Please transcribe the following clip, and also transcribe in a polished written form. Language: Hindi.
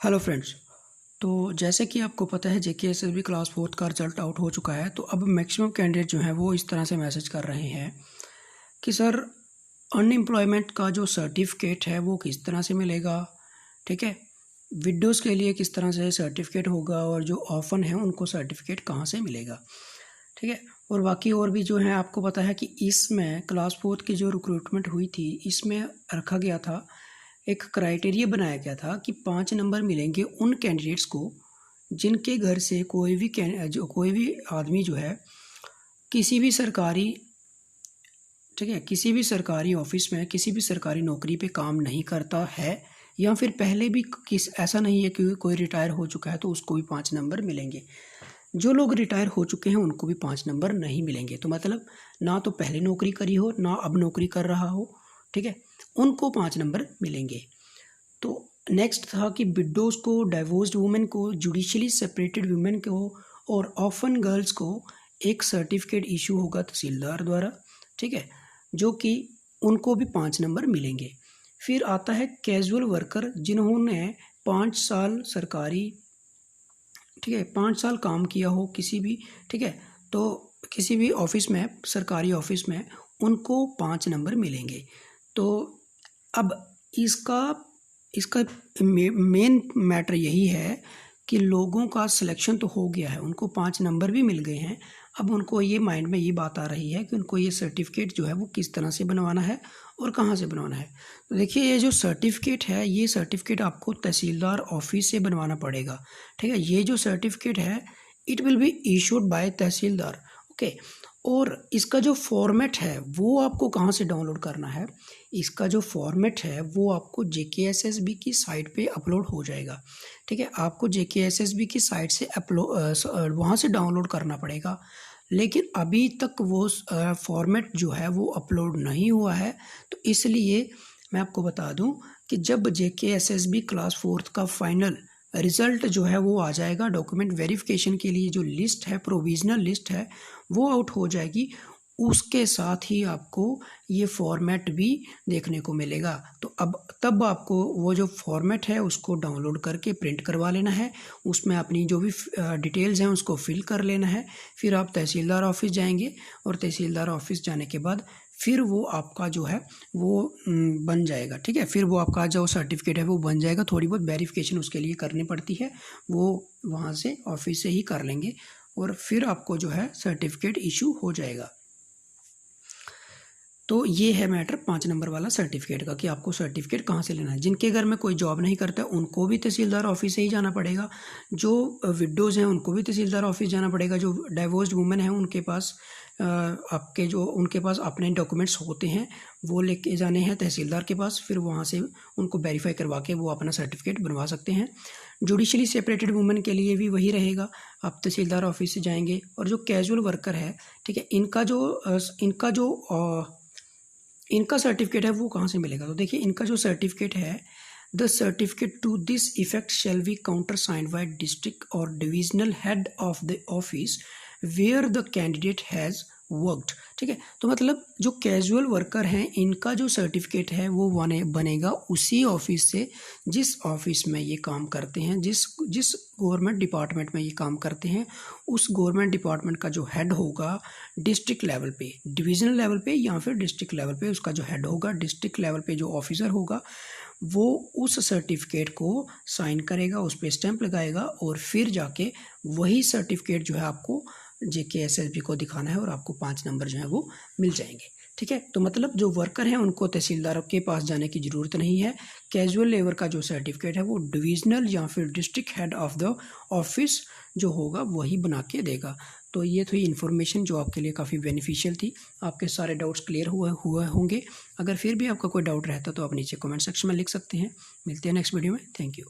Hello friends. तो जैसे कि आपको पता है जेकेएसएसबी क्लास फोर्थ का रिजल्ट आउट हो चुका है। तो अब मैक्सिमम कैंडिडेट जो हैं वो इस तरह से मैसेज कर रहे हैं कि सर अनएम्प्लॉयमेंट का जो सर्टिफिकेट है वो किस तरह से मिलेगा, ठीक है। विडोज़ के लिए किस तरह से सर्टिफिकेट होगा और जो ऑर्फन है उनको सर्टिफिकेट कहाँ से मिलेगा, ठीक है। और बाकी और भी जो है आपको पता है कि इसमें क्लास फोर्थ की जो रिक्रूटमेंट हुई थी इसमें रखा गया था, एक क्राइटेरिया बनाया गया था कि 5 नंबर मिलेंगे उन कैंडिडेट्स को जिनके घर से कोई भी आदमी जो है किसी भी सरकारी, ठीक है, किसी भी सरकारी ऑफिस में किसी भी सरकारी नौकरी पे काम नहीं करता है, या फिर पहले भी ऐसा नहीं है कि कोई रिटायर हो चुका है तो उसको भी 5 नंबर मिलेंगे। जो लोग रिटायर हो चुके हैं उनको भी 5 नंबर नहीं मिलेंगे। तो मतलब ना तो पहले नौकरी करी हो ना अब नौकरी कर रहा हो, ठीक है, उनको 5 नंबर मिलेंगे। तो नेक्स्ट था कि विडोज़ को, डाइवोर्स्ड वुमेन को, जुडिशली सेपरेटेड वुमेन को और ऑर्फन गर्ल्स को एक सर्टिफिकेट इशू होगा तहसीलदार द्वारा, ठीक है, जो कि उनको भी 5 नंबर मिलेंगे। फिर आता है कैजुअल वर्कर जिन्होंने 5 साल सरकारी, ठीक है, 5 साल काम किया हो किसी भी, ठीक है, तो किसी भी ऑफिस में, सरकारी ऑफिस में, उनको 5 नंबर मिलेंगे। तो अब इसका इसका मेन मैटर यही है कि लोगों का सिलेक्शन तो हो गया है, उनको 5 नंबर भी मिल गए हैं। अब उनको ये माइंड में ये बात आ रही है कि उनको ये सर्टिफिकेट जो है वो किस तरह से बनवाना है और कहाँ से बनवाना है। तो देखिए, ये जो सर्टिफिकेट है, ये सर्टिफिकेट आपको तहसीलदार ऑफिस से बनवाना पड़ेगा, ठीक है। ये जो सर्टिफिकेट है it will be issued by tehsildar, okay. और इसका जो फॉर्मेट है वो आपको कहाँ से डाउनलोड करना है, इसका जो फॉर्मेट है वो आपको जेकेएसएसबी की साइट पे अपलोड हो जाएगा, ठीक है। आपको जेकेएसएसबी की साइट से वहाँ से डाउनलोड करना पड़ेगा। लेकिन अभी तक वो फॉर्मेट जो है वो अपलोड नहीं हुआ है। तो इसलिए मैं आपको बता दूं कि जब जेकेएसएसबी क्लास फोर्थ का फाइनल रिज़ल्ट जो है वो आ जाएगा, डॉक्यूमेंट वेरिफिकेशन के लिए जो लिस्ट है, प्रोविज़नल लिस्ट है, वो आउट हो जाएगी, उसके साथ ही आपको ये फॉर्मेट भी देखने को मिलेगा। तो अब तब आपको वो जो फॉर्मेट है उसको डाउनलोड करके प्रिंट करवा लेना है, उसमें अपनी जो भी डिटेल्स हैं उसको फिल कर लेना है। फिर आप तहसीलदार ऑफिस जाएंगे और तहसीलदार ऑफिस जाने के बाद फिर वो आपका जो है वो बन जाएगा, ठीक है। फिर वो आपका जो सर्टिफिकेट है वो बन जाएगा। थोड़ी बहुत वेरिफिकेशन उसके लिए करनी पड़ती है, वो वहाँ से ऑफिस से ही कर लेंगे और फिर आपको जो है सर्टिफिकेट इशू हो जाएगा। तो ये है मैटर 5 नंबर वाला सर्टिफिकेट का कि आपको सर्टिफिकेट कहाँ से लेना है। जिनके घर में कोई जॉब नहीं करता उनको भी तहसीलदार ऑफिस से ही जाना पड़ेगा। जो विडोज़ हैं उनको भी तहसीलदार ऑफिस जाना पड़ेगा। जो डाइवोर्स्ड वुमेन हैं उनके पास उनके पास अपने डॉक्यूमेंट्स होते हैं वो लेके जाने हैं तहसीलदार के पास, फिर वहाँ से उनको वेरीफाई करवा के वो अपना सर्टिफिकेट बनवा सकते हैं। जुडिशली सेपरेटेड वुमेन के लिए भी वही रहेगा, आप तहसीलदार ऑफिस से जाएंगे। और जो कैजुअल वर्कर है, ठीक है, इनका सर्टिफिकेट है वो कहाँ से मिलेगा। तो देखिए, इनका जो सर्टिफिकेट है, the certificate to this effect shall be countersigned by district और divisional head of the office where the candidate has worked, ठीक है। तो मतलब जो कैजुअल वर्कर हैं इनका जो सर्टिफिकेट है वो बनेगा उसी ऑफिस से जिस ऑफिस में ये काम करते हैं, जिस जिस गवर्नमेंट डिपार्टमेंट में ये काम करते हैं, उस गवर्नमेंट डिपार्टमेंट का जो हेड होगा डिस्ट्रिक्ट लेवल पे, डिवीजनल लेवल पे या फिर डिस्ट्रिक्ट लेवल पे, उसका जो हेड होगा डिस्ट्रिक्ट लेवल पे, जो ऑफिसर होगा वो उस सर्टिफिकेट को साइन करेगा, उस पर स्टैंप लगाएगा और फिर जाके वही सर्टिफिकेट जो है आपको जेकेएसएसबी को दिखाना है और आपको 5 नंबर जो है वो मिल जाएंगे, ठीक है। तो मतलब जो वर्कर हैं उनको तहसीलदार के पास जाने की ज़रूरत नहीं है। कैजुअल लेबर का जो सर्टिफिकेट है वो डिविजनल या फिर district head of the office जो होगा वही बना के देगा। तो ये थी इन्फॉर्मेशन जो आपके लिए काफ़ी बेनिफिशियल थी। आपके सारे डाउट्स क्लियर हुए होंगे। अगर फिर भी आपका कोई डाउट रहता तो आप नीचे कमेंट सेक्शन में लिख सकते हैं। मिलते हैं नेक्स्ट वीडियो में। Thank you.